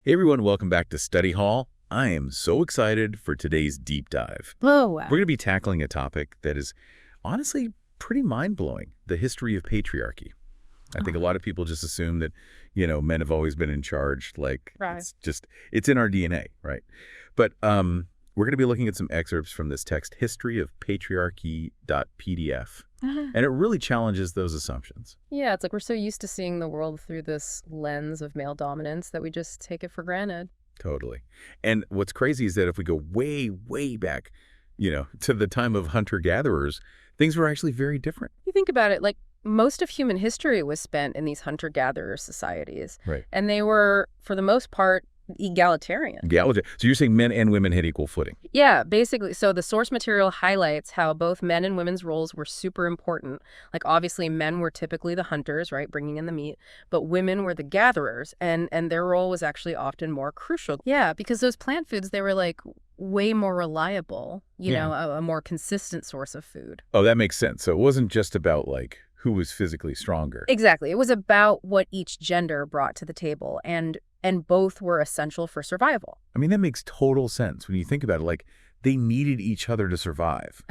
Hey everyone, welcome back to Study Hall. I am so excited for today's deep dive. Oh, We're wow. going to be tackling a topic that is honestly pretty mind-blowing, the history of patriarchy. I think a lot of people just assume that, men have always been in charge, like Right. it's in our DNA, right? But we're going to be looking at some excerpts from this text, History of Patriarchy.pdf, and it really challenges those assumptions. Yeah, it's like we're so used to seeing the world through this lens of male dominance that we just take it for granted. Totally. And what's crazy is that if we go way, way back, to the time of hunter-gatherers, things were actually very different. You think about it, like most of human history was spent in these hunter-gatherer societies. Right. And they were, for the most part, egalitarian. So you're saying men and women had equal footing. Yeah, basically. So the source material highlights how both men and women's roles were super important. Like obviously men were typically the hunters, right, bringing in the meat, but women were the gatherers, and their role was actually often more crucial. Yeah, because those plant foods, they were like way more reliable, a more consistent source of food. Oh, that makes sense. So it wasn't just about like who was physically stronger. Exactly. It was about what each gender brought to the table, and both were essential for survival. I mean, that makes total sense when you think about it. Like they needed each other to survive.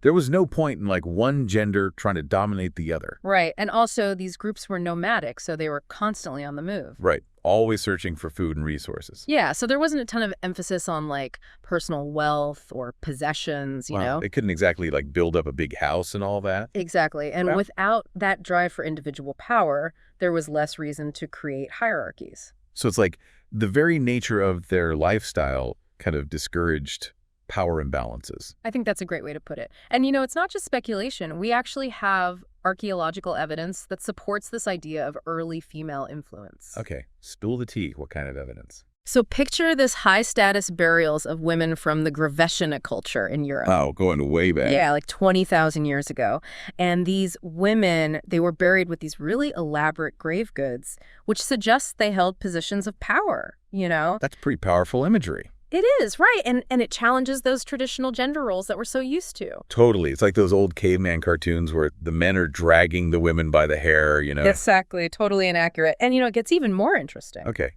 There was no point in like one gender trying to dominate the other. Right. And also these groups were nomadic, so they were constantly on the move. Right. Always searching for food and resources. Yeah, so there wasn't a ton of emphasis on like personal wealth or possessions, you know? They couldn't exactly like build up a big house and all that. Exactly. And Well- without that drive for individual power, there was less reason to create hierarchies. So it's like the very nature of their lifestyle kind of discouraged power imbalances. I think that's a great way to put it. And it's not just speculation. We actually have archaeological evidence that supports this idea of early female influence. Okay, spill the tea. What kind of evidence? So picture this high-status burials of women from the Graveshina culture in Europe. Oh, going way back. Yeah, like 20,000 years ago. And these women, they were buried with these really elaborate grave goods, which suggests they held positions of power, That's pretty powerful imagery. It is, right. And it challenges those traditional gender roles that we're so used to. Totally. It's like those old caveman cartoons where the men are dragging the women by the hair, Exactly. Totally inaccurate. And, it gets even more interesting. Okay.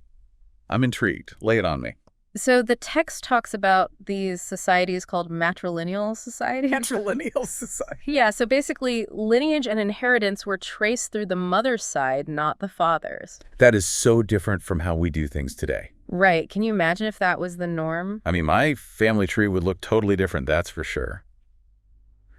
I'm intrigued. Lay it on me. So the text talks about these societies called matrilineal societies. Matrilineal society. Yeah, so basically lineage and inheritance were traced through the mother's side, not the father's. That is so different from how we do things today. Right. Can you imagine if that was the norm? I mean, my family tree would look totally different, that's for sure.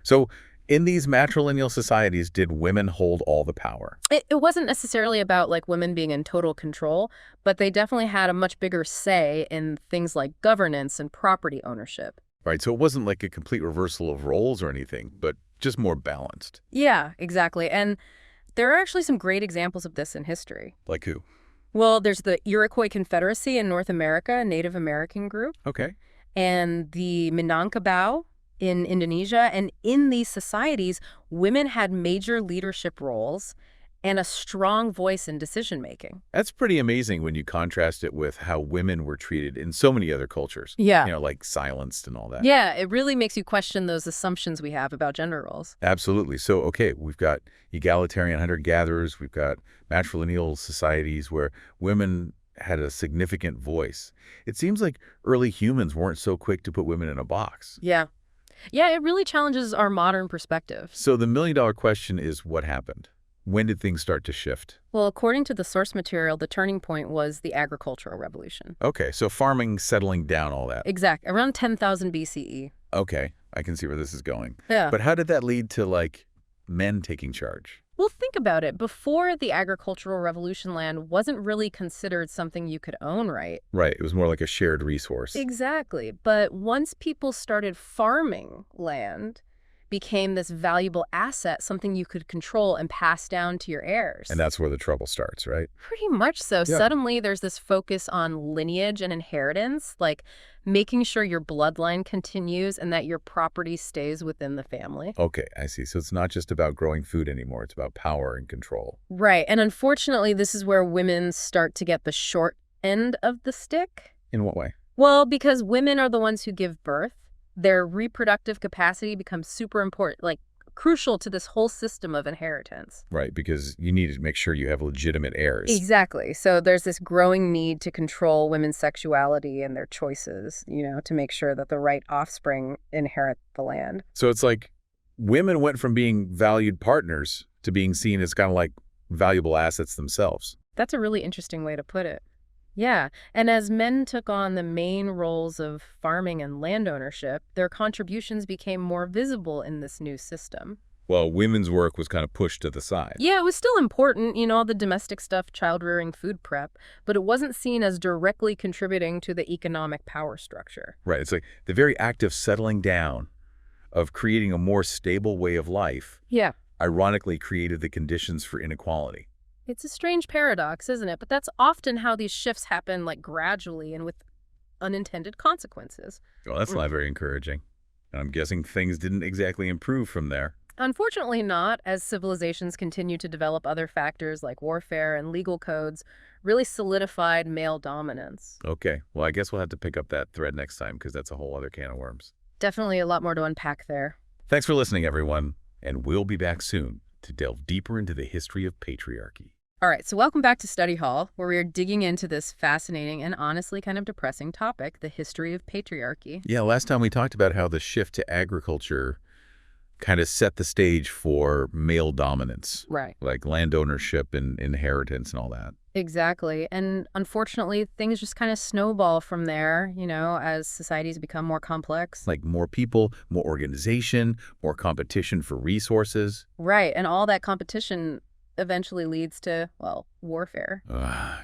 So in these matrilineal societies, did women hold all the power? It wasn't necessarily about like women being in total control, but they definitely had a much bigger say in things like governance and property ownership. Right, so it wasn't like a complete reversal of roles or anything, but just more balanced. Yeah, exactly. And there are actually some great examples of this in history. Like who? Well, there's the Iroquois Confederacy in North America, a Native American group, Okay. and the Minangkabau in Indonesia. And in these societies, women had major leadership roles and a strong voice in decision-making. That's pretty amazing when you contrast it with how women were treated in so many other cultures. Yeah. Like silenced and all that. Yeah, it really makes you question those assumptions we have about gender roles. Absolutely. So, okay, we've got egalitarian hunter-gatherers, we've got matrilineal societies where women had a significant voice. It seems like early humans weren't so quick to put women in a box. Yeah. Yeah, it really challenges our modern perspective. So the million-dollar question is, what happened? When did things start to shift? Well, according to the source material, the turning point was the agricultural revolution. Okay, so farming, settling down, all that. Exactly, around 10,000 BCE. Okay, I can see where this is going. Yeah. But how did that lead to, like, men taking charge? Well, think about it. Before the agricultural revolution, land wasn't really considered something you could own, right? Right, it was more like a shared resource. Exactly. But once people started farming land, became this valuable asset, something you could control and pass down to your heirs. And that's where the trouble starts, right? Pretty much so. Yeah. Suddenly, there's this focus on lineage and inheritance, like making sure your bloodline continues and that your property stays within the family. Okay, I see. So it's not just about growing food anymore. It's about power and control. Right. And unfortunately, this is where women start to get the short end of the stick. In what way? Well, because women are the ones who give birth. Their reproductive capacity becomes super important, like crucial to this whole system of inheritance. Right, because you need to make sure you have legitimate heirs. Exactly. So there's this growing need to control women's sexuality and their choices, to make sure that the right offspring inherit the land. So it's like women went from being valued partners to being seen as kind of like valuable assets themselves. That's a really interesting way to put it. Yeah, and as men took on the main roles of farming and land ownership, their contributions became more visible in this new system. Well, women's work was kind of pushed to the side. Yeah, it was still important, all the domestic stuff, child rearing, food prep, but it wasn't seen as directly contributing to the economic power structure. Right, it's like the very act of settling down, of creating a more stable way of life, Yeah. ironically created the conditions for inequality. It's a strange paradox, isn't it? But that's often how these shifts happen, like gradually and with unintended consequences. Well, that's not very encouraging. And I'm guessing things didn't exactly improve from there. Unfortunately not, as civilizations continue to develop other factors like warfare and legal codes really solidified male dominance. Okay, well, I guess we'll have to pick up that thread next time because that's a whole other can of worms. Definitely a lot more to unpack there. Thanks for listening, everyone, and we'll be back soon to delve deeper into the history of patriarchy. All right, so welcome back to Study Hall, where we are digging into this fascinating and honestly kind of depressing topic, the history of patriarchy. Yeah, last time we talked about how the shift to agriculture kind of set the stage for male dominance, Right. like land ownership and inheritance and all that. Exactly. And unfortunately, things just kind of snowball from there, as societies become more complex. Like more people, more organization, more competition for resources. Right. And all that competition eventually leads to, warfare.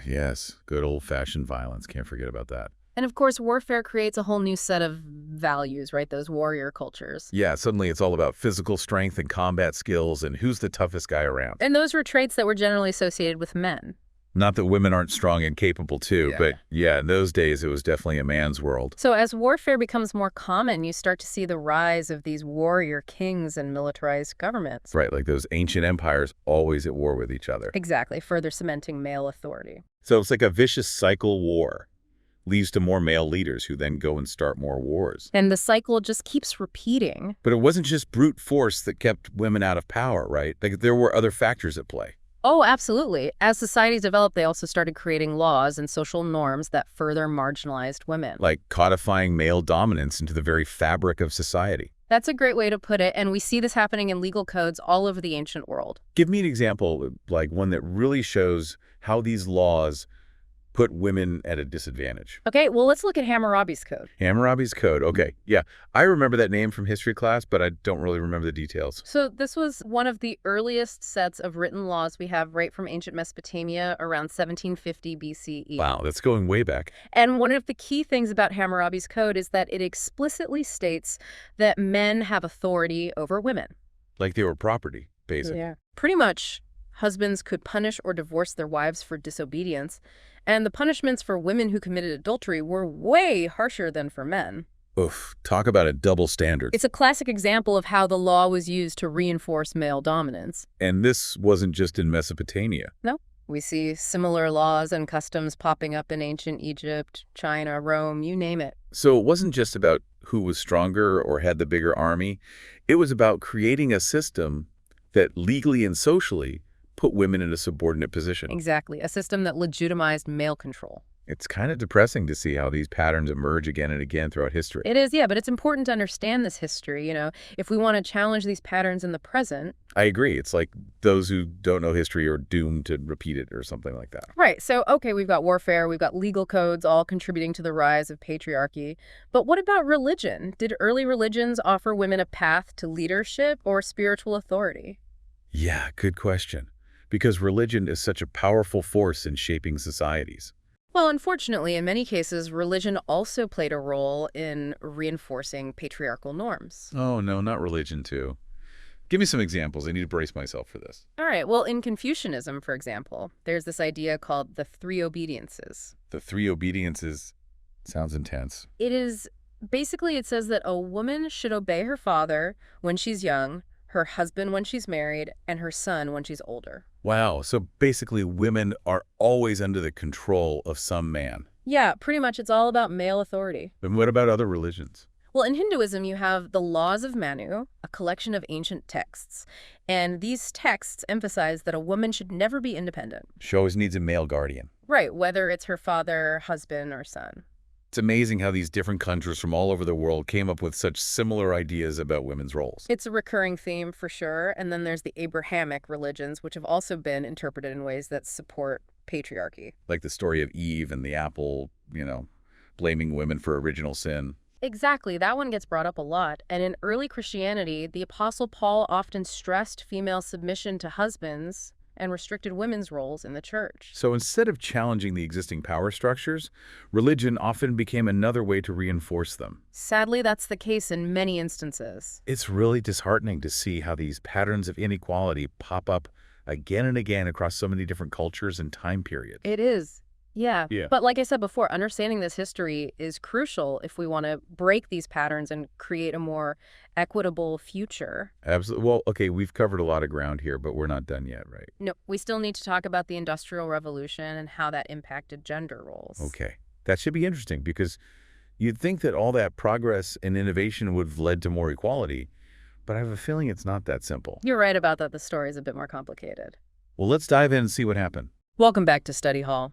Yes, good old-fashioned violence. Can't forget about that. And of course, warfare creates a whole new set of values, right? Those warrior cultures. Yeah, suddenly it's all about physical strength and combat skills and who's the toughest guy around. And those were traits that were generally associated with men. Not that women aren't strong and capable too, Yeah. but yeah, in those days it was definitely a man's world. So as warfare becomes more common, you start to see the rise of these warrior kings and militarized governments. Right, like those ancient empires always at war with each other. Exactly, further cementing male authority. So it's like a vicious cycle war. Leads to more male leaders who then go and start more wars. And the cycle just keeps repeating. But it wasn't just brute force that kept women out of power, right? Like there were other factors at play. Oh, absolutely. As societies developed, they also started creating laws and social norms that further marginalized women. Like codifying male dominance into the very fabric of society. That's a great way to put it, and we see this happening in legal codes all over the ancient world. Give me an example, like one that really shows how these laws put women at a disadvantage. Okay, well, let's look at Hammurabi's Code. Hammurabi's Code. Okay, yeah. I remember that name from history class, but I don't really remember the details. So this was one of the earliest sets of written laws we have right from ancient Mesopotamia around 1750 BCE. Wow, that's going way back. And one of the key things about Hammurabi's Code is that it explicitly states that men have authority over women. Like they were property, basically. Yeah. Pretty much, husbands could punish or divorce their wives for disobedience, and the punishments for women who committed adultery were way harsher than for men. Oof, talk about a double standard. It's a classic example of how the law was used to reinforce male dominance. And this wasn't just in Mesopotamia. No. We see similar laws and customs popping up in ancient Egypt, China, Rome, you name it. So it wasn't just about who was stronger or had the bigger army. It was about creating a system that legally and socially put women in a subordinate position. Exactly. A system that legitimized male control. It's kind of depressing to see how these patterns emerge again and again throughout history. It is, yeah, but it's important to understand this history, if we want to challenge these patterns in the present. I agree. It's like those who don't know history are doomed to repeat it or something like that. Right. So, okay, we've got warfare, we've got legal codes, all contributing to the rise of patriarchy. But what about religion? Did early religions offer women a path to leadership or spiritual authority? Yeah, good question. Because religion is such a powerful force in shaping societies. Well, unfortunately, in many cases, religion also played a role in reinforcing patriarchal norms. Oh, no, not religion, too. Give me some examples. I need to brace myself for this. All right. Well, in Confucianism, for example, there's this idea called the three obediences. The three obediences sounds intense. It says that a woman should obey her father when she's young, her husband when she's married, and her son when she's older. Wow, so basically women are always under the control of some man. Yeah, pretty much it's all about male authority. And what about other religions? Well, in Hinduism, you have the Laws of Manu, a collection of ancient texts. And these texts emphasize that a woman should never be independent. She always needs a male guardian. Right, whether it's her father, husband, or son. It's amazing how these different countries from all over the world came up with such similar ideas about women's roles. It's a recurring theme for sure. And then there's the Abrahamic religions, which have also been interpreted in ways that support patriarchy. Like the story of Eve and the apple, blaming women for original sin. Exactly, that one gets brought up a lot. And in early Christianity, the Apostle Paul often stressed female submission to husbands and restricted women's roles in the church. So instead of challenging the existing power structures, religion often became another way to reinforce them. Sadly, that's the case in many instances. It's really disheartening to see how these patterns of inequality pop up again and again across so many different cultures and time periods. It is. Yeah. Yeah. But like I said before, understanding this history is crucial if we want to break these patterns and create a more equitable future. Absolutely. Well, okay, we've covered a lot of ground here, but we're not done yet, right? No, we still need to talk about the Industrial Revolution and how that impacted gender roles. Okay. That should be interesting because you'd think that all that progress and innovation would have led to more equality, but I have a feeling it's not that simple. You're right about that. The story is a bit more complicated. Well, let's dive in and see what happened. Welcome back to Study Hall.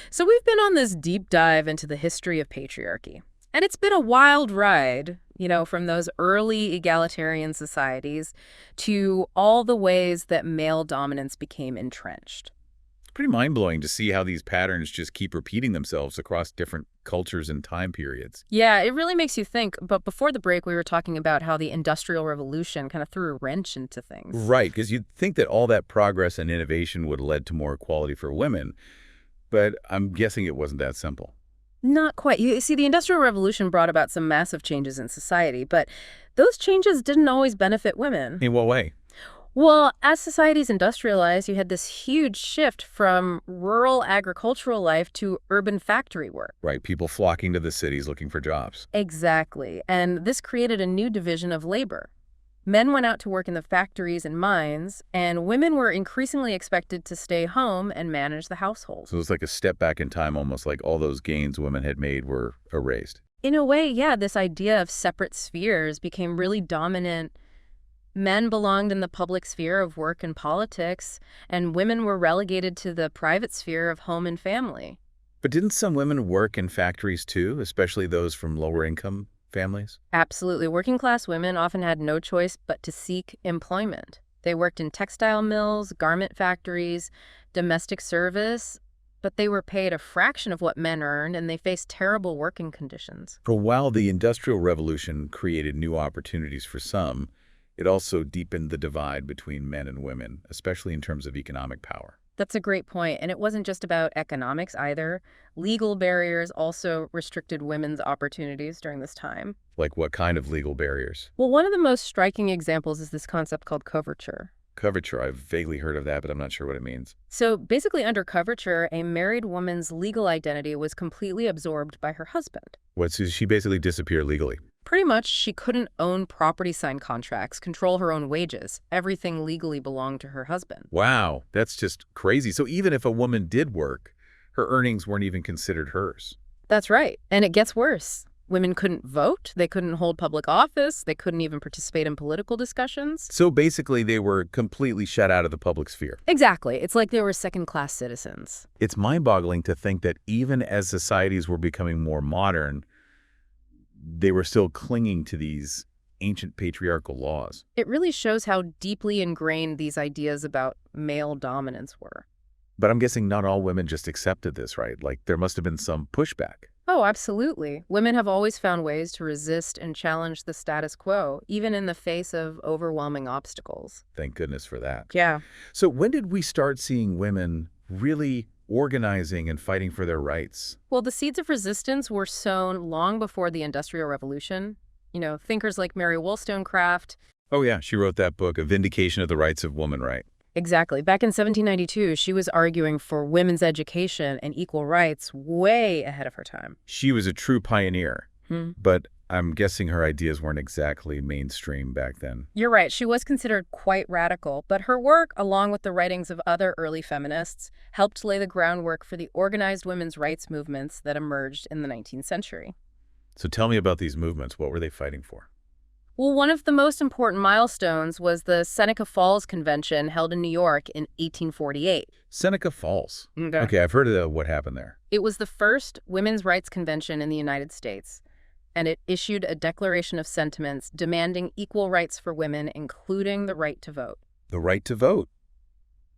So we've been on this deep dive into the history of patriarchy. And it's been a wild ride, from those early egalitarian societies to all the ways that male dominance became entrenched. It's pretty mind-blowing to see how these patterns just keep repeating themselves across different cultures and time periods. Yeah, it really makes you think. But before the break, we were talking about how the Industrial Revolution kind of threw a wrench into things. Right, because you'd think that all that progress and innovation would have led to more equality for women, but I'm guessing it wasn't that simple. Not quite. You see, the Industrial Revolution brought about some massive changes in society, but those changes didn't always benefit women. In what way? Well, as societies industrialized, you had this huge shift from rural agricultural life to urban factory work. Right, people flocking to the cities looking for jobs. Exactly. And this created a new division of labor. Men went out to work in the factories and mines, and women were increasingly expected to stay home and manage the household. So it's like a step back in time, almost like all those gains women had made were erased. In a way, yeah, this idea of separate spheres became really dominant. Men belonged in the public sphere of work and politics, and women were relegated to the private sphere of home and family. But didn't some women work in factories too, especially those from lower income families? Absolutely. Working class women often had no choice but to seek employment. They worked in textile mills, garment factories, domestic service, but they were paid a fraction of what men earned, and they faced terrible working conditions. For while the Industrial Revolution created new opportunities for some, it also deepened the divide between men and women, especially in terms of economic power. That's a great point. And it wasn't just about economics either. Legal barriers also restricted women's opportunities during this time. Like what kind of legal barriers? Well, one of the most striking examples is this concept called coverture. Coverture, I've vaguely heard of that, but I'm not sure what it means. So basically, under coverture, a married woman's legal identity was completely absorbed by her husband. So she basically disappeared legally? Pretty much, she couldn't own property sign contracts, control her own wages. Everything legally belonged to her husband. Wow, that's just crazy. So even if a woman did work, her earnings weren't even considered hers. That's right. And it gets worse. Women couldn't vote. They couldn't hold public office. They couldn't even participate in political discussions. So basically, they were completely shut out of the public sphere. Exactly. It's like they were second-class citizens. It's mind-boggling to think that even as societies were becoming more modern, they were still clinging to these ancient patriarchal laws. It really shows how deeply ingrained these ideas about male dominance were. But I'm guessing not all women just accepted this, right? Like, there must have been some pushback. Oh, absolutely. Women have always found ways to resist and challenge the status quo, even in the face of overwhelming obstacles. Thank goodness for that. Yeah. So when did we start seeing women really organizing and fighting for their rights? Well, the seeds of resistance were sown long before the Industrial Revolution. Thinkers like Mary Wollstonecraft. Oh, yeah. She wrote that book, A Vindication of the Rights of Woman, right? Exactly. Back in 1792, she was arguing for women's education and equal rights way ahead of her time. She was a true pioneer, but I'm guessing her ideas weren't exactly mainstream back then. You're right. She was considered quite radical, but her work, along with the writings of other early feminists, helped lay the groundwork for the organized women's rights movements that emerged in the 19th century. So tell me about these movements. What were they fighting for? Well, one of the most important milestones was the Seneca Falls Convention held in New York in 1848. Seneca Falls. Okay. Okay, I've heard of what happened there. It was the first women's rights convention in the United States, and it issued a declaration of sentiments demanding equal rights for women, including the right to vote. The right to vote.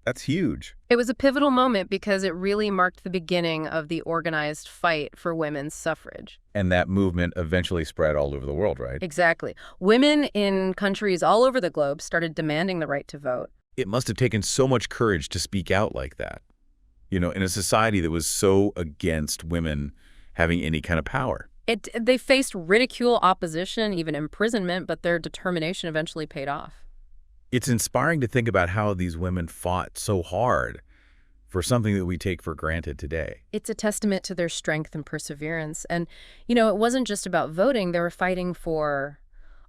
That's huge. It was a pivotal moment because it really marked the beginning of the organized fight for women's suffrage. And that movement eventually spread all over the world, right? Exactly. Women in countries all over the globe started demanding the right to vote. It must have taken so much courage to speak out like that, in a society that was so against women having any kind of power. They faced ridicule, opposition, even imprisonment, but their determination eventually paid off. It's inspiring to think about how these women fought so hard for something that we take for granted today. It's a testament to their strength and perseverance. And, it wasn't just about voting. They were fighting for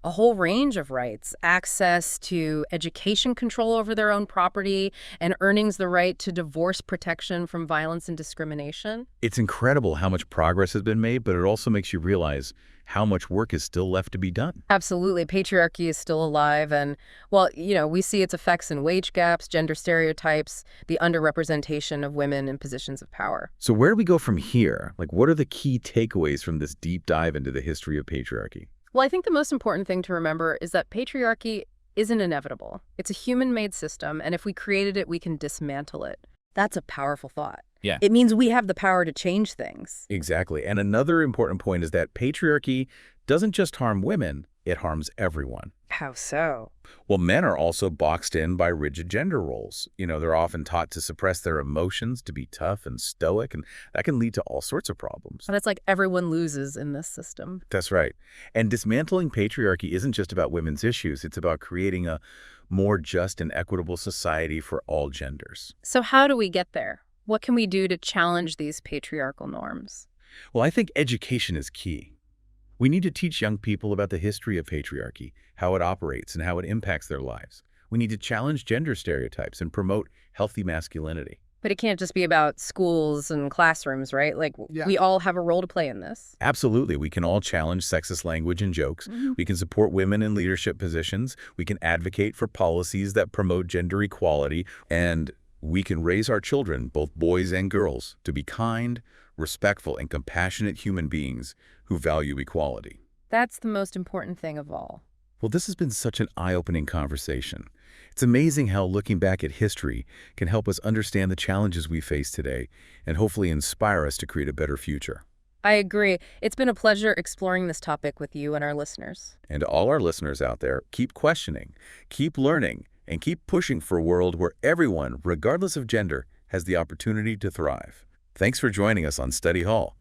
a whole range of rights, access to education, control over their own property, and earnings the right to divorce protection from violence and discrimination. It's incredible how much progress has been made, but it also makes you realize how much work is still left to be done. Absolutely. Patriarchy is still alive. And, well, we see its effects in wage gaps, gender stereotypes, the underrepresentation of women in positions of power. So where do we go from here? What are the key takeaways from this deep dive into the history of patriarchy? Well, I think the most important thing to remember is that patriarchy isn't inevitable. It's a human-made system, and if we created it, we can dismantle it. That's a powerful thought. Yeah. It means we have the power to change things. Exactly. And another important point is that patriarchy doesn't just harm women, it harms everyone. How so? Well, men are also boxed in by rigid gender roles. They're often taught to suppress their emotions, to be tough and stoic, and that can lead to all sorts of problems. But it's like everyone loses in this system. That's right. And dismantling patriarchy isn't just about women's issues. It's about creating a more just and equitable society for all genders. So how do we get there? What can we do to challenge these patriarchal norms? Well, I think education is key. We need to teach young people about the history of patriarchy, how it operates, and how it impacts their lives. We need to challenge gender stereotypes and promote healthy masculinity. But it can't just be about schools and classrooms, right? We all have a role to play in this. Absolutely. We can all challenge sexist language and jokes. We can support women in leadership positions. We can advocate for policies that promote gender equality. And we can raise our children, both boys and girls, to be kind, respectful, and compassionate human beings who value equality. That's the most important thing of all. Well, this has been such an eye-opening conversation. It's amazing how looking back at history can help us understand the challenges we face today and hopefully inspire us to create a better future. I agree. It's been a pleasure exploring this topic with you and our listeners. And to all our listeners out there, keep questioning, keep learning, and keep pushing for a world where everyone, regardless of gender, has the opportunity to thrive. Thanks for joining us on Study Hall.